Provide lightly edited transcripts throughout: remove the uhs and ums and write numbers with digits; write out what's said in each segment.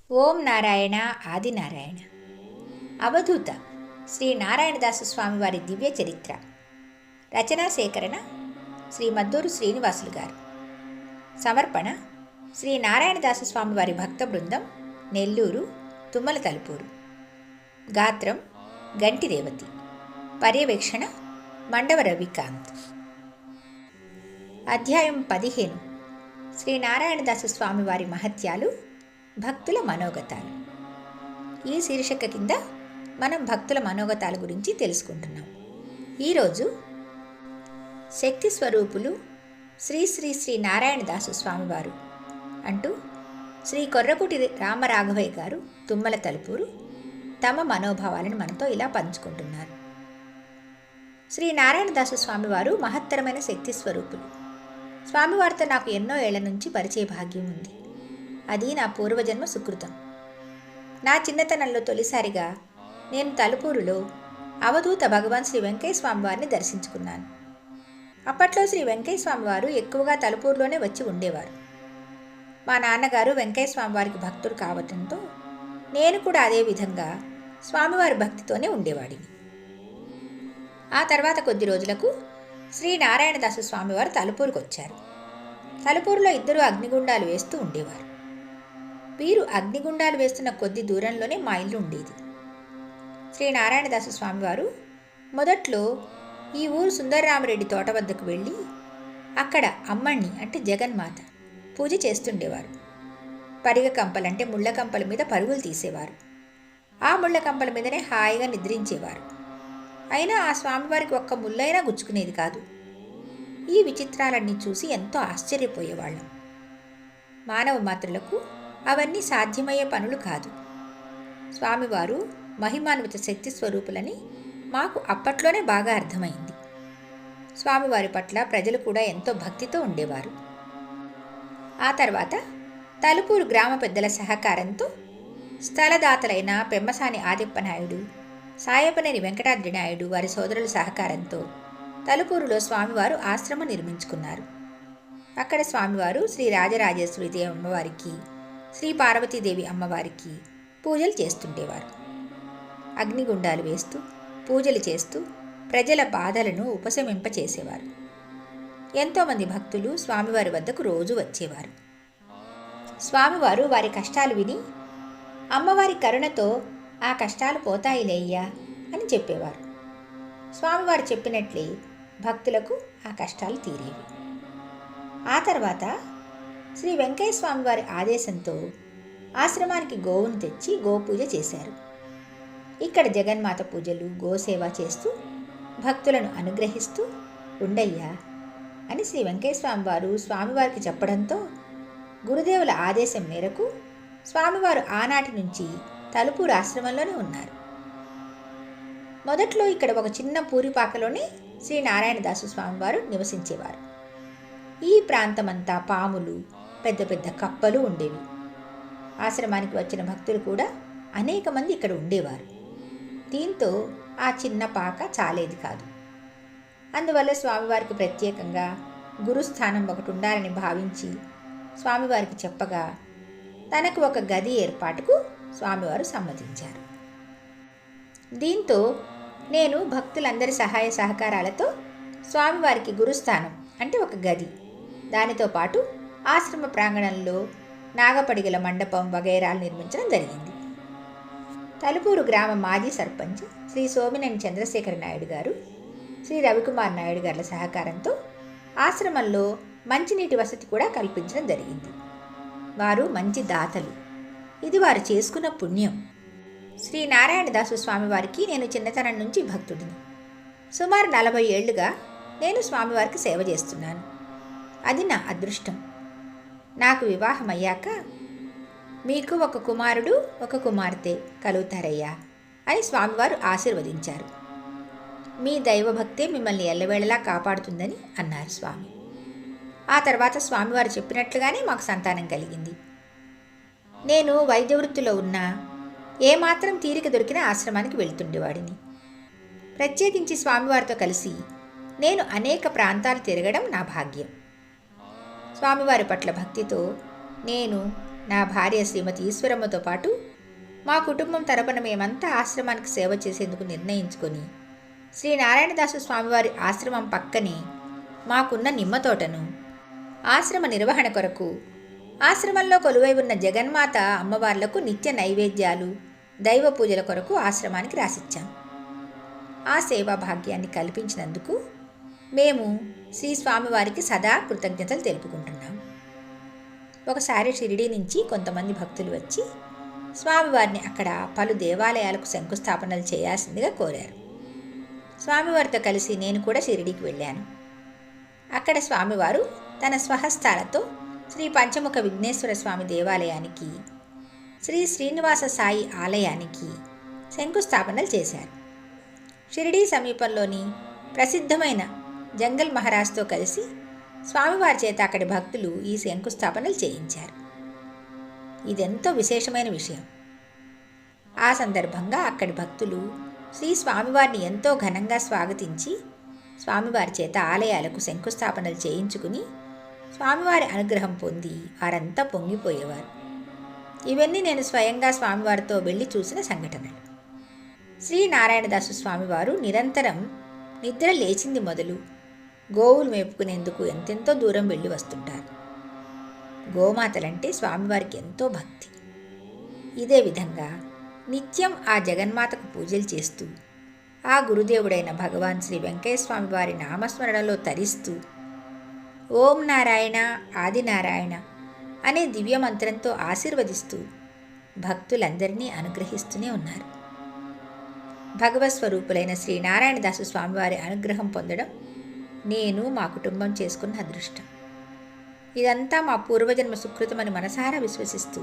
ఓం నారాయణ ఆదినారాయణ. అవధూత శ్రీ నారాయణదాసు స్వామివారి దివ్య చరిత్ర. రచనా సేకరణ శ్రీ మద్దూరు శ్రీనివాసులు గారు. సమర్పణ శ్రీ నారాయణదాసు స్వామివారి భక్త బృందం, నెల్లూరు, తుమ్మల తలుపూరు. గాత్రం గంటి రేవతి. పర్యవేక్షణ మండవ రవికాంత్. అధ్యాయం 15. శ్రీ నారాయణదాసు స్వామివారి మహత్యాలు, భక్తుల మనోగతాలు. ఈ శీర్షిక కింద మనం భక్తుల మనోగతాల గురించి తెలుసుకుంటున్నాం. ఈరోజు శక్తి స్వరూపులు శ్రీ శ్రీ శ్రీ నారాయణదాసు స్వామివారు అంటూ శ్రీ కొర్రకుటి రామరాఘవయ్య గారు, తుమ్మల తలుపూరు, తమ మనోభావాలను మనతో ఇలా పంచుకుంటున్నారు. శ్రీ నారాయణదాసు స్వామివారు మహత్తరమైన శక్తి స్వరూపులు. స్వామివారితో నాకు ఎన్నో ఏళ్ల నుంచి పరిచయ భాగ్యం ఉంది. అది నా పూర్వజన్మ సుకృతం. నా చిన్నతనంలో తొలిసారిగా నేను తలుపూరులో అవధూత భగవాన్ శ్రీ వెంకయ్య స్వామివారిని దర్శించుకున్నాను. అప్పట్లో శ్రీ వెంకయ్య స్వామివారు ఎక్కువగా తలుపూరులోనే వచ్చి ఉండేవారు. మా నాన్నగారు వెంకయ్య స్వామివారికి భక్తుడు కావటంతో నేను కూడా అదే విధంగా స్వామివారి భక్తితోనే ఉండేవాడిని. ఆ తర్వాత కొద్ది రోజులకు శ్రీ నారాయణదాసు స్వామివారు తలుపూరుకు వచ్చారు. తలుపూరులో ఇద్దరు అగ్నిగుండాలు వేస్తూ ఉండేవారు. వీరు అగ్నిగుండాలు వేస్తున్న కొద్ది దూరంలోనే మా ఇల్లు ఉండేది. శ్రీ నారాయణదాసు స్వామివారు మొదట్లో ఈ ఊరు సుందరరామరెడ్డి తోట వద్దకు వెళ్ళి అక్కడ అమ్మణ్ణి అంటే జగన్మాత పూజ చేస్తుండేవారు. పరిగ కంపలంటే ముళ్ళ కంపల మీద పరుగులు తీసేవారు. ఆ ముళ్ళ కంపల మీదనే హాయిగా నిద్రించేవారు. అయినా ఆ స్వామివారికి ఒక్క ముళ్ళైనా గుచ్చుకునేది కాదు. ఈ విచిత్రాలన్నీ చూసి ఎంతో ఆశ్చర్యపోయేవాళ్ళం. మానవ మాత్రులకు అవన్నీ సాధ్యమయ్యే పనులు కాదు. స్వామివారు మహిమాన్విత శక్తి స్వరూపులని మాకు అప్పట్లోనే బాగా అర్థమైంది. స్వామివారి పట్ల ప్రజలు కూడా ఎంతో భక్తితో ఉండేవారు. ఆ తర్వాత తలుపూరు గ్రామ పెద్దల సహకారంతో స్థలదాతలైన పెమ్మసాని ఆదిప్పనాయుడు, సాయపనేని వెంకటాద్రి నాయుడు వారి సోదరుల సహకారంతో తలుపూరులో స్వామివారు ఆశ్రమం నిర్మించుకున్నారు. అక్కడ స్వామివారు శ్రీ రాజరాజేశ్వరిదేవి అమ్మవారికి, శ్రీ పార్వతీదేవి అమ్మవారికి పూజలు చేస్తుండేవారు. అగ్నిగుండాలు వేస్తూ పూజలు చేస్తూ ప్రజల బాధలను ఉపశమింపచేసేవారు. ఎంతోమంది భక్తులు స్వామివారి వద్దకు రోజు వచ్చేవారు. స్వామివారు వారి కష్టాలు విని అమ్మవారి కరుణతో ఆ కష్టాలు పోతాయిలేయ్యా అని చెప్పేవారు. స్వామివారు చెప్పినట్లే భక్తులకు ఆ కష్టాలు తీరేవి. ఆ తర్వాత శ్రీ వెంకయ్య స్వామివారి ఆదేశంతో ఆశ్రమానికి గోవును తెచ్చి గోపూజ చేశారు. ఇక్కడ జగన్మాత పూజలు, గోసేవ చేస్తూ భక్తులను అనుగ్రహిస్తూ ఉండయ్యా అని శ్రీ వెంకయ్య స్వామివారు స్వామివారికి చెప్పడంతో గురుదేవుల ఆదేశం మేరకు స్వామివారు ఆనాటి నుంచి తలుపూరు ఆశ్రమంలోనే ఉన్నారు. మొదట్లో ఇక్కడ ఒక చిన్న పూరిపాకలోనే శ్రీ నారాయణదాసు స్వామివారు నివసించేవారు. ఈ ప్రాంతమంతా పాములు, పెద్ద పెద్ద కప్పలు ఉండేవి. ఆశ్రమానికి వచ్చిన భక్తులు కూడా అనేక మంది ఇక్కడ ఉండేవారు. దీంతో ఆ చిన్న పాక చాలేది కాదు. అందువల్ల స్వామివారికి ప్రత్యేకంగా గురుస్థానం ఒకటి ఉండాలని భావించి స్వామివారికి చెప్పగా తనకు ఒక గది ఏర్పాటుకు స్వామివారు సమ్మతించారు. దీంతో నేను భక్తులందరి సహాయ సహకారాలతో స్వామివారికి గురుస్థానం అంటే ఒక గది, దానితో పాటు ఆశ్రమ ప్రాంగణంలో నాగపడిగల మండపం వగైరాలు నిర్మించడం జరిగింది. తలుపూరు గ్రామ మాజీ సర్పంచ్ శ్రీ సోమినేని చంద్రశేఖర నాయుడు గారు, శ్రీ రవికుమార్ నాయుడు గారుల సహకారంతో ఆశ్రమంలో మంచినీటి వసతి కూడా కల్పించడం జరిగింది. వారు మంచి దాతలు. ఇది వారు చేసుకున్న పుణ్యం. శ్రీ నారాయణదాసు స్వామివారికి నేను చిన్నతనం నుంచి భక్తుడిని. సుమారు 40 ఏళ్లుగా నేను స్వామివారికి సేవ చేస్తున్నాను. అది నా అదృష్టం. నాకు వివాహం అయ్యాక మీకు ఒక కుమారుడు, ఒక కుమార్తె కలుగుతారయ్యా అని స్వామివారు ఆశీర్వదించారు. మీ దైవభక్తే మిమ్మల్ని ఎల్లవేళలా కాపాడుతుందని అన్నారు స్వామి. ఆ తర్వాత స్వామివారు చెప్పినట్లుగానే మాకు సంతానం కలిగింది. నేను వైద్య వృత్తిలో ఉన్నా ఏమాత్రం తీరిక దొరికిన ఆశ్రమానికి వెళ్తుండేవాడిని. ప్రత్యేకించి స్వామివారితో కలిసి నేను అనేక ప్రాంతాలు తిరగడం నా భాగ్యం. స్వామివారి పట్ల భక్తితో నేను నా భార్య శ్రీమతి ఈశ్వరమ్మతో పాటు మా కుటుంబం తరపున మేమంతా ఆశ్రమానికి సేవ చేసేందుకు నిర్ణయించుకొని శ్రీనారాయణదాసు స్వామివారి ఆశ్రమం పక్కనే మాకున్న నిమ్మ తోటను ఆశ్రమ నిర్వహణ కొరకు ఆశ్రమంలో కొలువై ఉన్న జగన్మాత అమ్మవార్లకు నిత్య నైవేద్యాలు దైవ పూజల కొరకు ఆశ్రమానికి రాసిచ్చాం. ఆ సేవా భాగ్యాన్ని కల్పించినందుకు మేము శ్రీ స్వామివారికి సదా కృతజ్ఞతలు తెలుపుకుంటున్నాం. ఒకసారి షిరిడీ నుంచి కొంతమంది భక్తులు వచ్చి స్వామివారిని అక్కడ పలు దేవాలయాలకు శంకుస్థాపనలు చేయాల్సిందిగా కోరారు. స్వామివారితో కలిసి నేను కూడా షిరిడీకి వెళ్ళాను. అక్కడ స్వామివారు తన స్వహస్తాలతో శ్రీ పంచముఖ విఘ్నేశ్వర స్వామి దేవాలయానికి, శ్రీ శ్రీనివాస సాయి ఆలయానికి శంకుస్థాపనలు చేశారు. షిరిడీ సమీపంలోని ప్రసిద్ధమైన జంగల్ మహారాజ్తో కలిసి స్వామివారి చేత అక్కడి భక్తులు ఈ శంకుస్థాపనలు చేయించారు. ఇదెంతో విశేషమైన విషయం. ఆ సందర్భంగా అక్కడి భక్తులు శ్రీ స్వామివారిని ఎంతో ఘనంగా స్వాగతించి స్వామివారి చేత ఆలయాలకు శంకుస్థాపనలు చేయించుకుని స్వామివారి అనుగ్రహం పొంది వారంతా పొంగిపోయేవారు. ఇవన్నీ నేను స్వయంగా స్వామివారితో వెళ్ళి చూసిన సంఘటనలు. శ్రీనారాయణదాసు స్వామివారు నిరంతరం నిద్ర లేచింది మొదలు గోవులు మేపుకునేందుకు ఎంతెంతో దూరం వెళ్ళి వస్తుంటారు. గోమాతలంటే స్వామివారికి ఎంతో భక్తి. ఇదే విధంగా నిత్యం ఆ జగన్మాతకు పూజలు చేస్తూ ఆ గురుదేవుడైన భగవాన్ శ్రీ వెంకయ్య స్వామి వారి నామస్మరణలో తరిస్తూ ఓం నారాయణ ఆదినారాయణ అనే దివ్యమంత్రంతో ఆశీర్వదిస్తూ భక్తులందరినీ అనుగ్రహిస్తూనే ఉన్నారు. భగవత్ స్వరూపులైన శ్రీనారాయణదాసు స్వామివారి అనుగ్రహం పొందడం నేను మా కుటుంబం చేసుకున్న అదృష్టం. ఇదంతా మా పూర్వజన్మ సుకృతమని మనసారా విశ్వసిస్తూ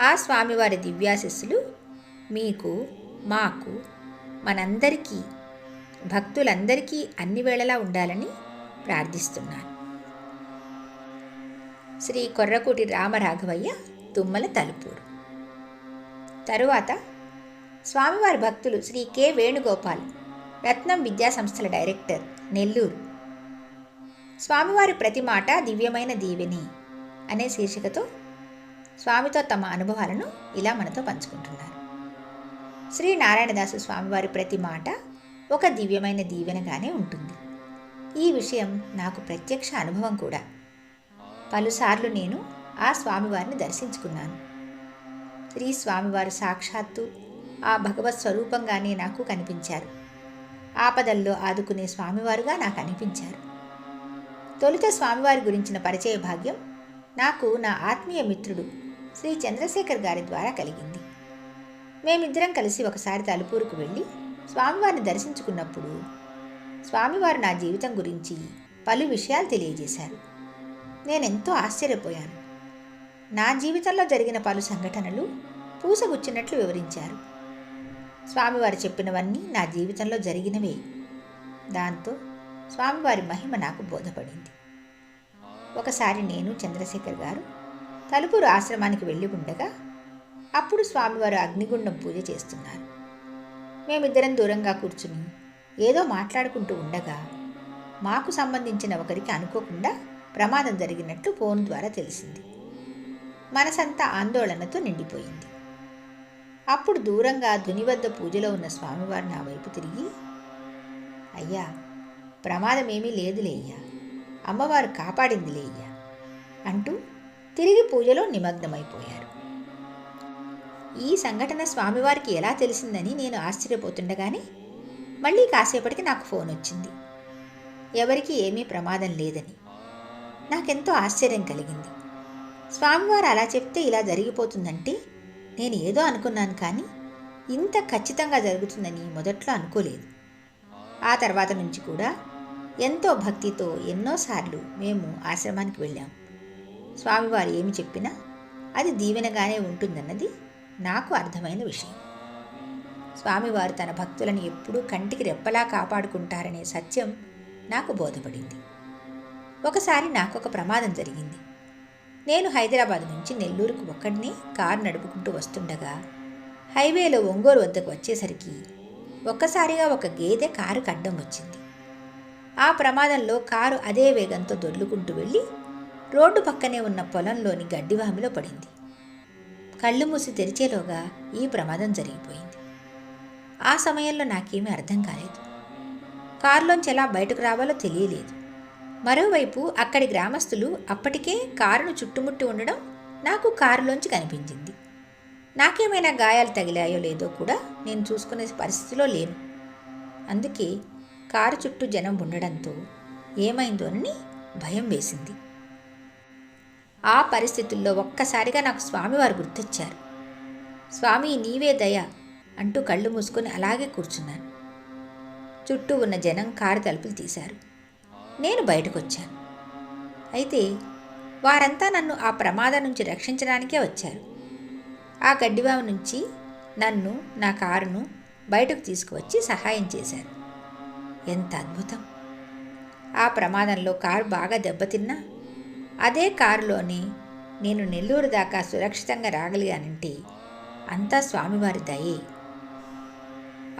ఆ స్వామివారి దివ్యాశిస్సులు మీకు, మాకు, మనందరికీ, భక్తులందరికీ అన్ని వేళలా ఉండాలని ప్రార్థిస్తున్నాను. శ్రీ కొర్రకూటి రామరాఘవయ్య, తుమ్మల, తలుపూరు. తరువాత స్వామివారి భక్తులు శ్రీ కె వేణుగోపాల్, రత్నం విద్యాసంస్థల డైరెక్టర్, నెల్లూరు. స్వామివారి ప్రతి మాట దివ్యమైన దీవెని అనే శీర్షికతో స్వామితో తమ అనుభవాలను ఇలా మనతో పంచుకుంటున్నారు. శ్రీ నారాయణదాసు స్వామివారి ప్రతి మాట ఒక దివ్యమైన దీవెనగానే ఉంటుంది. ఈ విషయం నాకు ప్రత్యక్ష అనుభవం కూడా. పలుసార్లు నేను ఆ స్వామివారిని దర్శించుకున్నాను. శ్రీ స్వామివారు సాక్షాత్తు ఆ భగవత్ స్వరూపంగానే నాకు కనిపించారు. ఆపదల్లో ఆదుకునే స్వామివారుగా నాకు అనిపించారు. తొలుత స్వామివారి గురించిన పరిచయ భాగ్యం నాకు నా ఆత్మీయ మిత్రుడు శ్రీ చంద్రశేఖర్ గారి ద్వారా కలిగింది. మేమిద్దరం కలిసి ఒకసారి తలుపూరుకు వెళ్ళి స్వామివారిని దర్శించుకున్నప్పుడు స్వామివారు నా జీవితం గురించి పలు విషయాలు తెలియజేశారు. నేనెంతో ఆశ్చర్యపోయాను. నా జీవితంలో జరిగిన పలు సంఘటనలు పూసగుచ్చినట్లు వివరించారు. స్వామివారు చెప్పినవన్నీ నా జీవితంలో జరిగినవే. దాంతో స్వామివారి మహిమ నాకు బోధపడింది. ఒకసారి నేను, చంద్రశేఖర్ గారు తలుపూరు ఆశ్రమానికి వెళ్ళి ఉండగా అప్పుడు స్వామివారు అగ్నిగుండం పూజ చేస్తున్నారు. మేమిద్దరం దూరంగా కూర్చుని ఏదో మాట్లాడుకుంటూ ఉండగా మాకు సంబంధించిన ఒకరికి అనుకోకుండా ప్రమాదం జరిగినట్లు ఫోన్ ద్వారా తెలిసింది. మనసంతా ఆందోళనతో నిండిపోయింది. అప్పుడు దూరంగా ధుని వద్ద పూజలో ఉన్న స్వామివారు నా వైపు తిరిగి, అయ్యా, ప్రమాదమేమీ లేదులేయ్యా, అమ్మవారు కాపాడిందిలేయ్యా అంటూ తిరిగి పూజలో నిమగ్నమైపోయారు. ఈ సంఘటన స్వామివారికి ఎలా తెలిసిందని నేను ఆశ్చర్యపోతుండగానే మళ్ళీ కాసేపటికి నాకు ఫోన్ వచ్చింది. ఎవరికి ఏమీ ప్రమాదం లేదని. నాకెంతో ఆశ్చర్యం కలిగింది. స్వామివారు అలా చెప్తే ఇలా జరిగిపోతుందంటే నేను ఏదో అనుకున్నాను, కానీ ఇంత ఖచ్చితంగా జరుగుతుందని మొదట్లో అనుకోలేదు. ఆ తర్వాత నుంచి కూడా ఎంతో భక్తితో ఎన్నోసార్లు మేము ఆశ్రమానికి వెళ్ళాం. స్వామివారు ఏమి చెప్పినా అది దీవెనగానే ఉంటుందన్నది నాకు అర్థమైన విషయం. స్వామివారు తన భక్తులను ఎప్పుడూ కంటికి రెప్పలా కాపాడుకుంటారనే సత్యం నాకు బోధపడింది. ఒకసారి నాకొక ప్రమాదం జరిగింది. నేను హైదరాబాద్ నుంచి నెల్లూరుకు ఒక్కడినే కారు నడుపుకుంటూ వస్తుండగా హైవేలో ఒంగోలు వద్దకు వచ్చేసరికి ఒక్కసారిగా ఒక గేదె కారుకు అడ్డం వచ్చింది. ఆ ప్రమాదంలో కారు అదే వేగంతో దొర్లుకుంటూ వెళ్ళి రోడ్డు పక్కనే ఉన్న పొలంలోని గడ్డివామిలో పడింది. కళ్ళు మూసి తెరిచేలోగా ఈ ప్రమాదం జరిగిపోయింది. ఆ సమయంలో నాకేమీ అర్థం కాలేదు. కారులోంచి ఎలా బయటకు రావాలో తెలియలేదు. మరోవైపు అక్కడి గ్రామస్తులు అప్పటికే కారును చుట్టుముట్టి ఉండడం నాకు కారులోంచి కనిపించింది. నాకేమైనా గాయాలు తగిలాయో లేదో కూడా నేను చూసుకునే పరిస్థితిలో లేను. అందుకే కారు చుట్టూ జనం ఉండడంతో ఏమైందోనని భయం వేసింది. ఆ పరిస్థితుల్లో ఒక్కసారిగా నాకు స్వామివారు గుర్తొచ్చారు. స్వామి నీవే దయ అంటూ కళ్ళు మూసుకొని అలాగే కూర్చున్నాను. చుట్టూ ఉన్న జనం కారు తలుపులు తీశారు. నేను బయటకొచ్చాను. అయితే వారంతా నన్ను ఆ ప్రమాదం నుంచి రక్షించడానికే వచ్చారు. ఆ గడ్డివాము నుంచి నన్ను, నా కారును బయటకు తీసుకువచ్చి సహాయం చేశారు. ఎంత అద్భుతం! ఆ ప్రమాదంలో కారు బాగా దెబ్బతిన్నా అదే కారులోనే నేను నెల్లూరు దాకా సురక్షితంగా రాగలిగానంటే అంతా స్వామివారి దయే.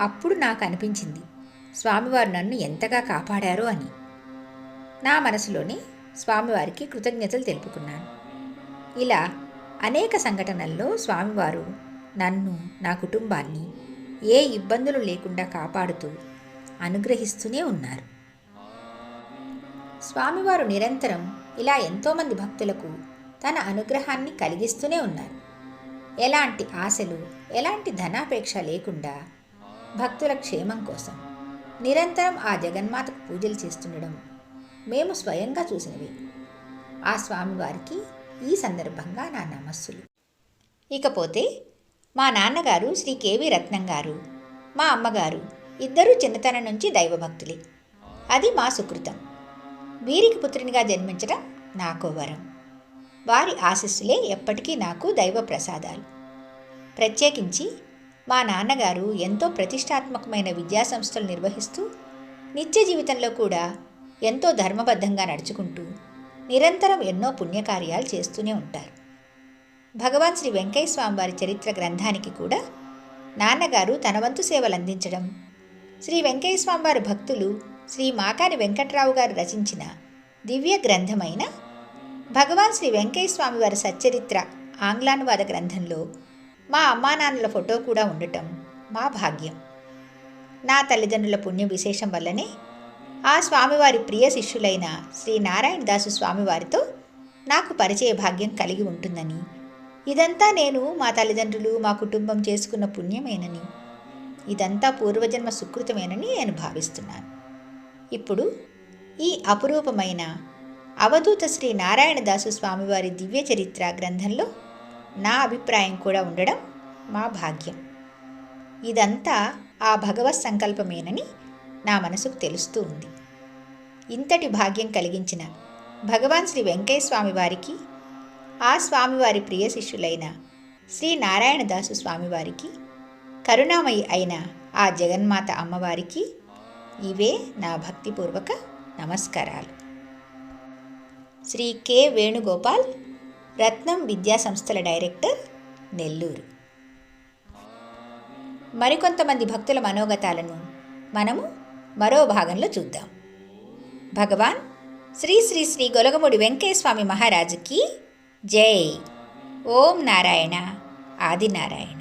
అప్పుడు నాకు అనిపించింది స్వామివారు నన్ను ఎంతగా కాపాడారో అని. నా మనసులోనే స్వామివారికి కృతజ్ఞతలు తెలుపుకున్నాను. ఇలా అనేక సంఘటనల్లో స్వామివారు నన్ను, నా కుటుంబాన్ని ఏ ఇబ్బందులు లేకుండా కాపాడుతూ అనుగ్రహిస్తూనే ఉన్నారు. స్వామివారు నిరంతరం ఇలా ఎంతోమంది భక్తులకు తన అనుగ్రహాన్ని కలిగిస్తూనే ఉన్నారు. ఎలాంటి ఆశలు, ఎలాంటి ధనాపేక్ష లేకుండా భక్తుల క్షేమం కోసం నిరంతరం ఆ జగన్మాతకు పూజలు చేస్తుండడం మేము స్వయంగా చూసినవి. ఆ స్వామివారికి ఈ సందర్భంగా నా నమస్సులు. ఇకపోతే మా నాన్నగారు శ్రీ కేవి రత్నం గారు, మా అమ్మగారు ఇద్దరూ చిన్నతనం నుంచి దైవభక్తులే. అది మా సుకృతం. వీరికి పుత్రునిగా జన్మించడం నాకో వరం. వారి ఆశీస్సులే ఎప్పటికీ నాకు దైవ ప్రసాదాలు. ప్రత్యేకించి మా నాన్నగారు ఎంతో ప్రతిష్టాత్మకమైన విద్యాసంస్థలు నిర్వహిస్తూ నిత్య జీవితంలో కూడా ఎంతో ధర్మబద్ధంగా నడుచుకుంటూ నిరంతరం ఎన్నో పుణ్యకార్యాలు చేస్తూనే ఉంటారు. భగవాన్ శ్రీ వెంకయ్య స్వామివారి చరిత్ర గ్రంథానికి కూడా నాన్నగారు తన వంతు సేవలు అందించడం, శ్రీ వెంకయ్య స్వామివారి భక్తులు శ్రీ మాకాని వెంకట్రావు గారు రచించిన దివ్య గ్రంథమైన భగవాన్ శ్రీ వెంకయ్య స్వామివారి సచ్చరిత్ర ఆంగ్లానువాద గ్రంథంలో మా అమ్మానాన్నల ఫోటో కూడా ఉండటం మా భాగ్యం. నా తల్లిదండ్రుల పుణ్య విశేషం వల్లనే ఆ స్వామివారి ప్రియ శిష్యులైన శ్రీ నారాయణదాసు స్వామివారితో నాకు పరిచయ భాగ్యం కలిగి ఉంటుందని, ఇదంతా నేను, మా తల్లిదండ్రులు, మా కుటుంబం చేసుకున్న పుణ్యమేనని, ఇదంతా పూర్వజన్మ సుకృతమేనని నేను భావిస్తున్నాను. ఇప్పుడు ఈ అపురూపమైన అవధూత శ్రీ నారాయణదాసు స్వామివారి దివ్య చరిత్ర గ్రంథంలో నా అభిప్రాయం కూడా ఉండడం మా భాగ్యం. ఇదంతా ఆ భగవత్ సంకల్పమేనని నా మనసుకు తెలుస్తూ ఉంది. ఇంతటి భాగ్యం కలిగించిన భగవాన్ శ్రీ వెంకయ్య స్వామి వారికి, ఆ స్వామివారి ప్రియ శిష్యులైన శ్రీ నారాయణదాసు స్వామివారికి, కరుణామయి అయిన ఆ జగన్మాత అమ్మవారికి ఇవే నా భక్తిపూర్వక నమస్కారాలు. శ్రీ కె వేణుగోపాల్, రత్నం విద్యా సంస్థల డైరెక్టర్, నెల్లూరు. మరికొంతమంది భక్తుల మనోగతాలను మనము మరో భాగంలో చూద్దాం. భగవాన్ శ్రీ శ్రీ శ్రీ గొలగముడి వెంకయ్య స్వామి మహారాజుకి జై. ఓం నారాయణ ఆదినారాయణ.